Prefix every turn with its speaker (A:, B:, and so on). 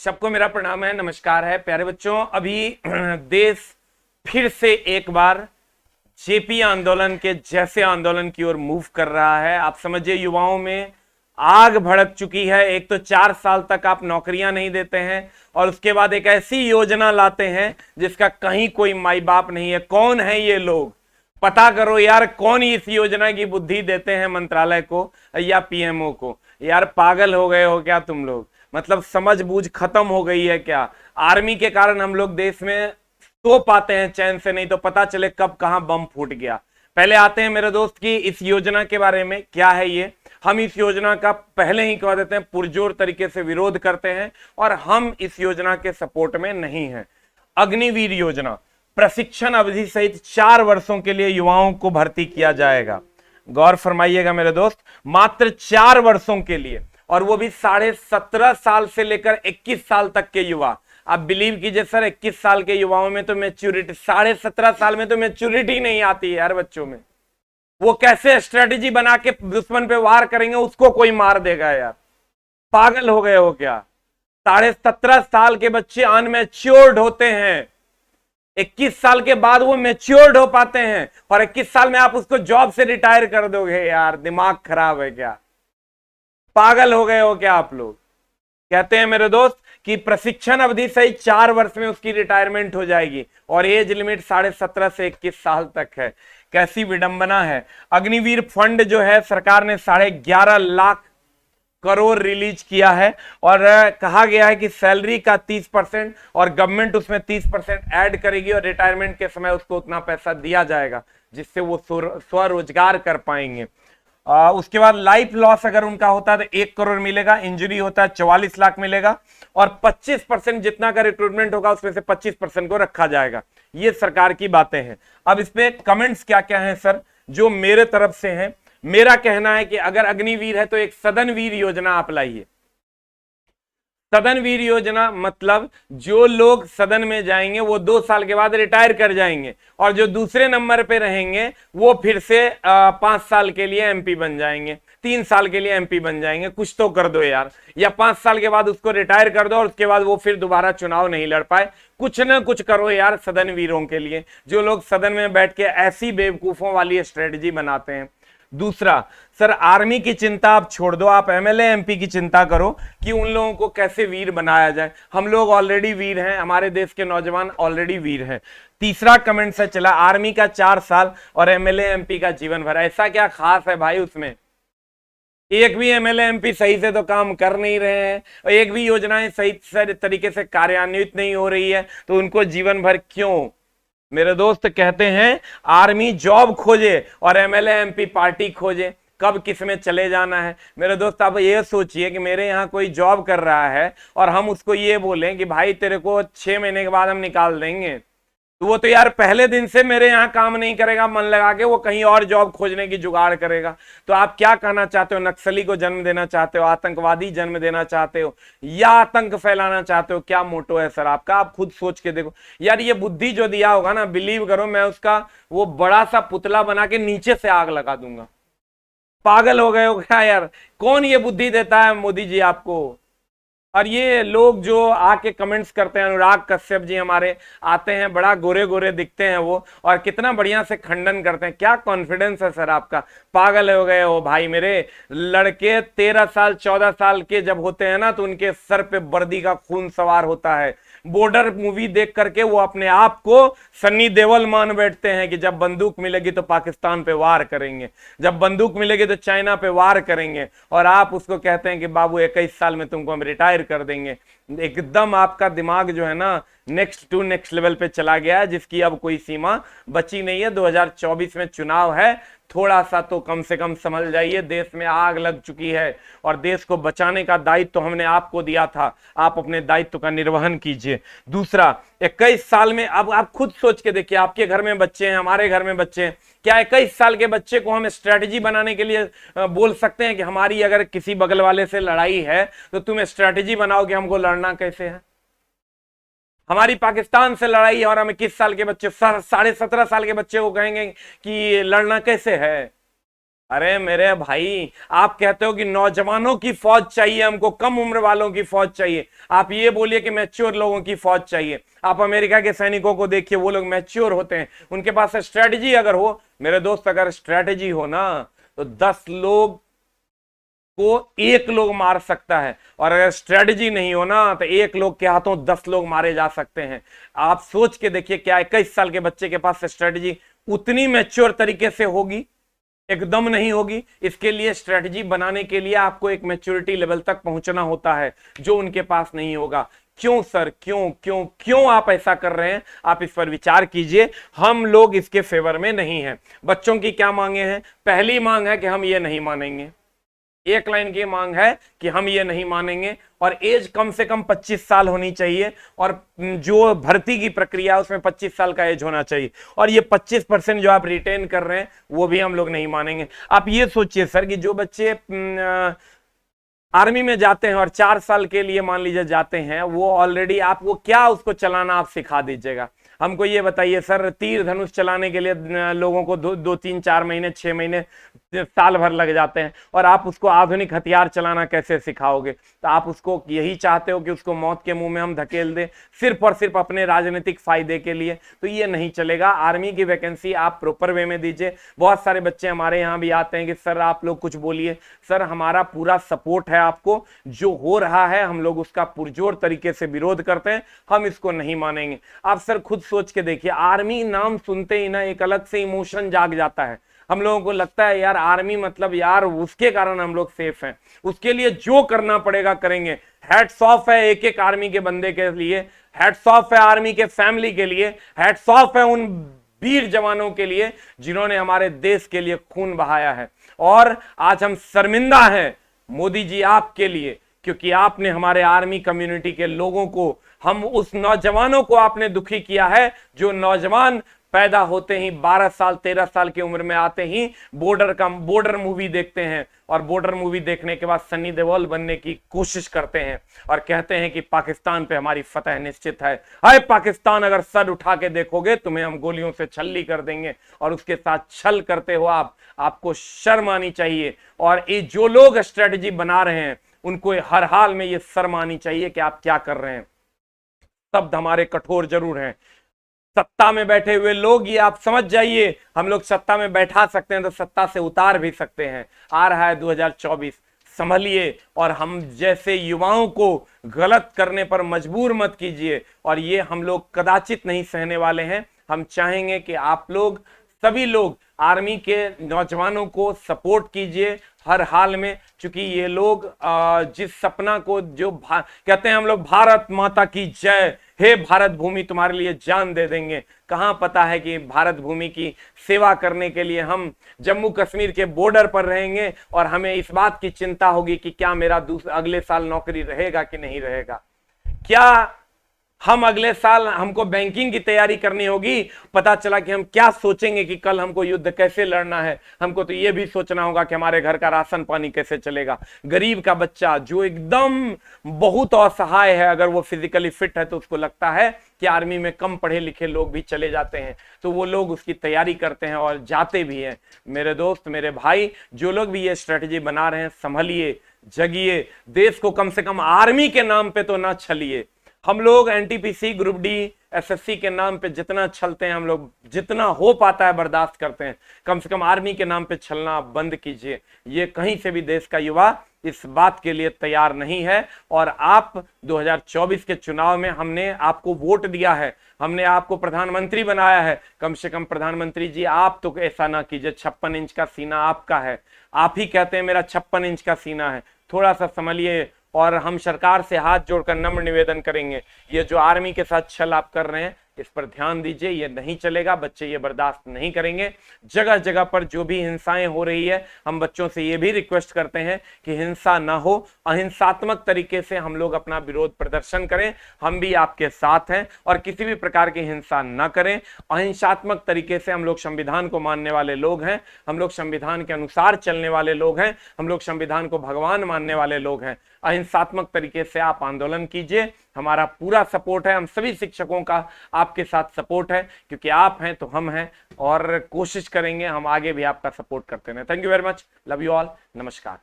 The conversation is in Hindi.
A: सबको मेरा प्रणाम है, नमस्कार है प्यारे बच्चों। अभी देश फिर से एक बार जेपी आंदोलन के जैसे आंदोलन की ओर मूव कर रहा है। आप समझिए युवाओं में आग भड़क चुकी है। एक तो 4 साल तक आप नौकरियां नहीं देते हैं और उसके बाद एक ऐसी योजना लाते हैं जिसका कहीं कोई माई बाप नहीं है। कौन है ये लोग, पता करो यार। कौन इस योजना की बुद्धि देते हैं मंत्रालय को या पीएमओ को? यार पागल हो गए हो क्या तुम लोग? मतलब समझ बूझ खत्म हो गई है क्या? आर्मी के कारण हम लोग देश में सो पाते हैं चैन से, नहीं तो पता चले कब कहां बम फूट गया। पहले आते हैं मेरे दोस्त की इस योजना के बारे में। क्या है ये? हम इस योजना का पहले ही कह देते हैं पुरजोर तरीके से विरोध करते हैं और हम इस योजना के सपोर्ट में नहीं हैं। अग्निवीर योजना, प्रशिक्षण अवधि सहित 4 वर्षों के लिए युवाओं को भर्ती किया जाएगा। गौर फरमाइएगा मेरे दोस्त, मात्र 4 वर्षों के लिए, और वो भी 17.5 साल से लेकर 21 साल तक के युवा। आप बिलीव कीजिए सर, 21 साल के युवाओं में तो मैच्योरिटी, 17.5 साल में तो मैच्योरिटी नहीं आती है यार बच्चों में। वो कैसे स्ट्रेटेजी बना के दुश्मन पे वार करेंगे, उसको कोई मार देगा यार। पागल हो गए हो क्या? 17.5 साल के बच्चे अनमैच्योर्ड होते हैं। 21 साल के बाद वो मैच्योर्ड हो पाते हैं और 21 साल में आप उसको जॉब से रिटायर कर दोगे। यार दिमाग खराब है क्या? पागल हो गए हो क्या आप लोग? कहते हैं मेरे दोस्त कि प्रशिक्षण अवधि सही 4 वर्ष में उसकी रिटायरमेंट हो जाएगी और एज लिमिट 17.5 से 21 साल तक है। कैसी विडंबना है। अग्निवीर फंड जो है सरकार ने 11.5 लाख करोड़ रिलीज किया है और कहा गया है कि सैलरी का 30% और गवर्नमेंट उसमें 30% ऐड करेगी और रिटायरमेंट के समय उसको उतना पैसा दिया जाएगा जिससे वो स्वरोजगार कर पाएंगे। उसके बाद लाइफ लॉस अगर उनका होता है तो 1 करोड़ मिलेगा, इंजरी होता है 44 लाख मिलेगा और 25% जितना का रिक्रूटमेंट होगा उसमें से 25% को रखा जाएगा। ये सरकार की बातें हैं। अब इस पे कमेंट्स क्या क्या हैं सर जो मेरे तरफ से हैं? मेरा कहना है कि अगर अग्निवीर है तो एक सदनवीर योजना आप लाइए। सदनवीर योजना मतलब जो लोग सदन में जाएंगे वो 2 साल के बाद रिटायर कर जाएंगे और जो दूसरे नंबर पे रहेंगे वो फिर से 5 साल के लिए एमपी बन जाएंगे, 3 साल के लिए एमपी बन जाएंगे। कुछ तो कर दो यार, या 5 साल के बाद उसको रिटायर कर दो और उसके बाद वो फिर दोबारा चुनाव नहीं लड़ पाए। कुछ ना कुछ करो यार सदनवीरों के लिए, जो लोग सदन में बैठ के ऐसी बेवकूफों वाली स्ट्रेटजी बनाते हैं। दूसरा सर, आर्मी की चिंता आप छोड़ दो, आप एमएलए एमपी की चिंता करो कि उन लोगों को कैसे वीर बनाया जाए। हम लोग ऑलरेडी वीर हैं, हमारे देश के नौजवान ऑलरेडी वीर हैं। तीसरा कमेंट से चला आर्मी का 4 साल और एमएलए एमपी का जीवन भर। ऐसा क्या खास है भाई उसमें? एक भी एमएलए एमपी सही से तो काम कर नहीं रहे हैं और एक भी योजनाएं सही तरीके से कार्यान्वित नहीं हो रही है, तो उनको जीवन भर क्यों? मेरे दोस्त कहते हैं आर्मी जॉब खोजे और एमएलए एमपी पार्टी खोजे। कब किस में चले जाना है? मेरे दोस्त आप ये सोचिए कि मेरे यहाँ कोई जॉब कर रहा है और हम उसको ये बोलें कि भाई तेरे को 6 महीने के बाद हम निकाल देंगे, तो वो तो यार पहले दिन से मेरे यहाँ काम नहीं करेगा, मन लगा के वो कहीं और जॉब खोजने की जुगाड़ करेगा। तो आप क्या कहना चाहते हो? नक्सली को जन्म देना चाहते हो, आतंकवादी जन्म देना चाहते हो, या आतंक फैलाना चाहते हो? क्या मोटो है सर आपका? आप खुद सोच के देखो यार। ये बुद्धि जो दिया होगा ना, बिलीव करो मैं उसका वो बड़ा सा पुतला बना के नीचे से आग लगा दूंगा। पागल हो गए हो क्या यार? कौन ये बुद्धि देता है मोदी जी आपको? और ये लोग जो आके कमेंट्स करते हैं, अनुराग कश्यप जी हमारे आते हैं, बड़ा गोरे गोरे दिखते हैं वो, और कितना बढ़िया से खंडन करते हैं। क्या कॉन्फिडेंस है सर आपका? पागल हो गए हो भाई। मेरे लड़के 13 साल 14 साल के जब होते हैं ना तो उनके सर पे वर्दी का खून सवार होता है। बॉर्डर मूवी देख करके वो अपने आप को सन्नी देओल मान बैठते हैं कि जब बंदूक मिलेगी तो पाकिस्तान पे वार करेंगे, जब बंदूक मिलेगी तो चाइना पे वार करेंगे, और आप उसको कहते हैं कि बाबू 21 साल में तुमको हम रिटायर कर देंगे। एकदम आपका दिमाग जो है ना नेक्स्ट टू नेक्स्ट लेवल पे चला गया है, जिसकी अब कोई सीमा बची नहीं है। 2024 में चुनाव है, थोड़ा सा तो कम से कम समझ जाइए। देश में आग लग चुकी है और देश को बचाने का दायित्व तो हमने आपको दिया था, आप अपने दायित्व का निर्वहन कीजिए। दूसरा, 21 साल में, अब आप खुद सोच के देखिए, आपके घर में बच्चे हैं, हमारे घर में बच्चे हैं, क्या 21 साल के बच्चे को हम स्ट्रेटजी बनाने के लिए बोल सकते हैं कि हमारी अगर किसी बगल वाले से लड़ाई है तो तुम स्ट्रेटजी बनाओ कि हमको लड़ना कैसे है? हमारी पाकिस्तान से लड़ाई है और हम 21 साल के बच्चे, 17.5 साल के बच्चे को कहेंगे कि लड़ना कैसे है? अरे मेरे भाई, आप कहते हो कि नौजवानों की फौज चाहिए हमको, कम उम्र वालों की फौज चाहिए। आप ये बोलिए कि मैच्योर लोगों की फौज चाहिए। आप अमेरिका के सैनिकों को देखिए, वो लोग मैच्योर होते हैं, उनके पास स्ट्रेटजी अगर हो मेरे दोस्त, अगर स्ट्रेटजी हो ना तो 10 लोग को एक लोग मार सकता है, और अगर स्ट्रेटजी नहीं हो ना तो एक लोग के हाथों 10 लोग मारे जा सकते हैं। आप सोच के देखिए, क्या 21 साल के बच्चे के पास स्ट्रेटजी उतनी मैच्योर तरीके से होगी? एकदम नहीं होगी। इसके लिए स्ट्रेटजी बनाने के लिए आपको एक मैच्योरिटी लेवल तक पहुंचना होता है, जो उनके पास नहीं होगा। क्यों सर, क्यों क्यों क्यों आप ऐसा कर रहे हैं? आप इस पर विचार कीजिए। हम लोग इसके फेवर में नहीं हैं। बच्चों की क्या मांगे हैं? पहली मांग है कि हम ये नहीं मानेंगे, एक लाइन की मांग है कि हम ये नहीं मानेंगे, और एज कम से कम 25 साल होनी चाहिए, और जो भर्ती की प्रक्रिया है उसमें 25 साल का एज होना चाहिए, और ये 25% जो आप रिटेन कर रहे हैं वो भी हम लोग नहीं मानेंगे। आप ये सोचिए सर कि जो बच्चे आर्मी में जाते हैं और 4 साल के लिए मान लीजिए जाते हैं, वो ऑलरेडी आप वो क्या उसको चलाना आप सिखा दीजिएगा? हमको ये बताइए सर, तीर धनुष चलाने के लिए लोगों को 2-3-4 महीने 6 महीने साल भर लग जाते हैं, और आप उसको आधुनिक हथियार चलाना कैसे सिखाओगे? तो आप उसको यही चाहते हो कि उसको मौत के मुंह में हम धकेल दें, सिर्फ और सिर्फ अपने राजनीतिक फायदे के लिए? तो ये नहीं चलेगा। आर्मी की वैकेंसी आप प्रॉपर वे में दीजिए। बहुत सारे बच्चे हमारे यहाँ भी आते हैं कि सर आप लोग कुछ बोलिए। सर हमारा पूरा सपोर्ट है आपको, जो हो रहा है हम लोग उसका पुरजोर तरीके से विरोध करते हैं, हम इसको नहीं मानेंगे। आप सर खुद सोच के देखिए, आर्मी नाम सुनते ही ना एक अलग से इमोशन जाग जाता है। हम लोगों को लगता है यार आर्मी मतलब यार उसके कारण हम लोग सेफ हैं, उसके लिए जो करना पड़ेगा करेंगे। हैट्स ऑफ है एक एक आर्मी के बंदे के लिए, हैट्स ऑफ है आर्मी के फैमिली के लिए, हैट्स ऑफ है उन वीर जवानों के लिए जिन्होंने हमारे देश के लिए खून बहाया है। और आज हम शर्मिंदा हैं मोदी जी आपके लिए, क्योंकि आपने हमारे आर्मी कम्युनिटी के लोगों को, हम उस नौजवानों को आपने दुखी किया है, जो नौजवान पैदा होते ही 12 साल 13 साल की उम्र में आते ही बॉर्डर मूवी देखते हैं, और बॉर्डर मूवी देखने के बाद सन्नी देओल बनने की कोशिश करते हैं और कहते हैं कि पाकिस्तान पे हमारी फतह निश्चित है। हाय पाकिस्तान, अगर सर उठा के देखोगे तुम्हें हम गोलियों से छल्ली कर देंगे, और उसके साथ छल करते हो आप। आपको शर्म आनी चाहिए, और ये जो लोग स्ट्रेटजी बना रहे हैं उनको हर हाल में ये शर्म आनी चाहिए कि आप क्या कर रहे हैं। शब्द हमारे कठोर जरूर हैं। सत्ता में बैठे हुए लोग, ये आप समझ जाइए, हम लोग सत्ता में बैठा सकते हैं तो सत्ता से उतार भी सकते हैं। आ रहा है 2024, संभलिए, और हम जैसे युवाओं को गलत करने पर मजबूर मत कीजिए, और ये हम लोग कदाचित नहीं सहने वाले हैं। हम चाहेंगे कि आप लोग सभी लोग आर्मी के नौजवानों को सपोर्ट कीजिए हर हाल में, क्योंकि ये लोग जिस सपना को जो कहते हैं हम लोग भारत माता की जय, हे भारत भूमि तुम्हारे लिए जान दे देंगे। कहां पता है कि भारत भूमि की सेवा करने के लिए हम जम्मू कश्मीर के बॉर्डर पर रहेंगे, और हमें इस बात की चिंता होगी कि क्या मेरा अगले साल नौकरी रहेगा कि नहीं रहेगा। क्या हम अगले साल हमको बैंकिंग की तैयारी करनी होगी, पता चला कि हम क्या सोचेंगे कि कल हमको युद्ध कैसे लड़ना है। हमको तो ये भी सोचना होगा कि हमारे घर का राशन पानी कैसे चलेगा। गरीब का बच्चा जो एकदम बहुत असहाय है, अगर वो फिजिकली फिट है तो उसको लगता है कि आर्मी में कम पढ़े लिखे लोग भी चले जाते हैं, तो वो लोग उसकी तैयारी करते हैं और जाते भी हैं। मेरे दोस्त, मेरे भाई, जो लोग भी ये स्ट्रेटजी बना रहे हैं, संभलिए, जगिए। देश को कम से कम आर्मी के नाम पे तो ना छलिए। हम लोग एनटीपीसी, ग्रुप डी, एसएससी के नाम पे जितना छलते हैं, हम लोग जितना हो पाता है बर्दाश्त करते हैं। कम से कम आर्मी के नाम पे छलना बंद कीजिए। ये कहीं से भी देश का युवा इस बात के लिए तैयार नहीं है। और आप 2024 के चुनाव में हमने आपको वोट दिया है, हमने आपको प्रधानमंत्री बनाया है। कम से कम प्रधानमंत्री जी आप तो ऐसा ना कीजिए। 56 इंच का सीना आपका है, आप ही कहते हैं मेरा 56 इंच का सीना है। थोड़ा सा संभलिए, और हम सरकार से हाथ जोड़कर नम्र निवेदन करेंगे, ये जो आर्मी के साथ छल आप कर रहे हैं इस पर ध्यान दीजिए। ये नहीं चलेगा, बच्चे ये बर्दाश्त नहीं करेंगे। जगह जगह पर जो भी हिंसाएं हो रही है, हम बच्चों से ये भी रिक्वेस्ट करते हैं कि हिंसा ना हो, अहिंसात्मक तरीके से हम लोग अपना विरोध प्रदर्शन करें। हम भी आपके साथ हैं, और किसी भी प्रकार की हिंसा ना करें। अहिंसात्मक तरीके से हम लोग संविधान को मानने वाले लोग हैं, हम लोग संविधान के अनुसार चलने वाले लोग हैं, हम लोग संविधान को भगवान मानने वाले लोग हैं। अहिंसात्मक तरीके से आप आंदोलन कीजिए, हमारा पूरा सपोर्ट है, हम सभी शिक्षकों का आपके साथ सपोर्ट है, क्योंकि आप हैं तो हम हैं, और कोशिश करेंगे हम आगे भी आपका सपोर्ट करते रहें। Thank you very much, love you all, नमस्कार।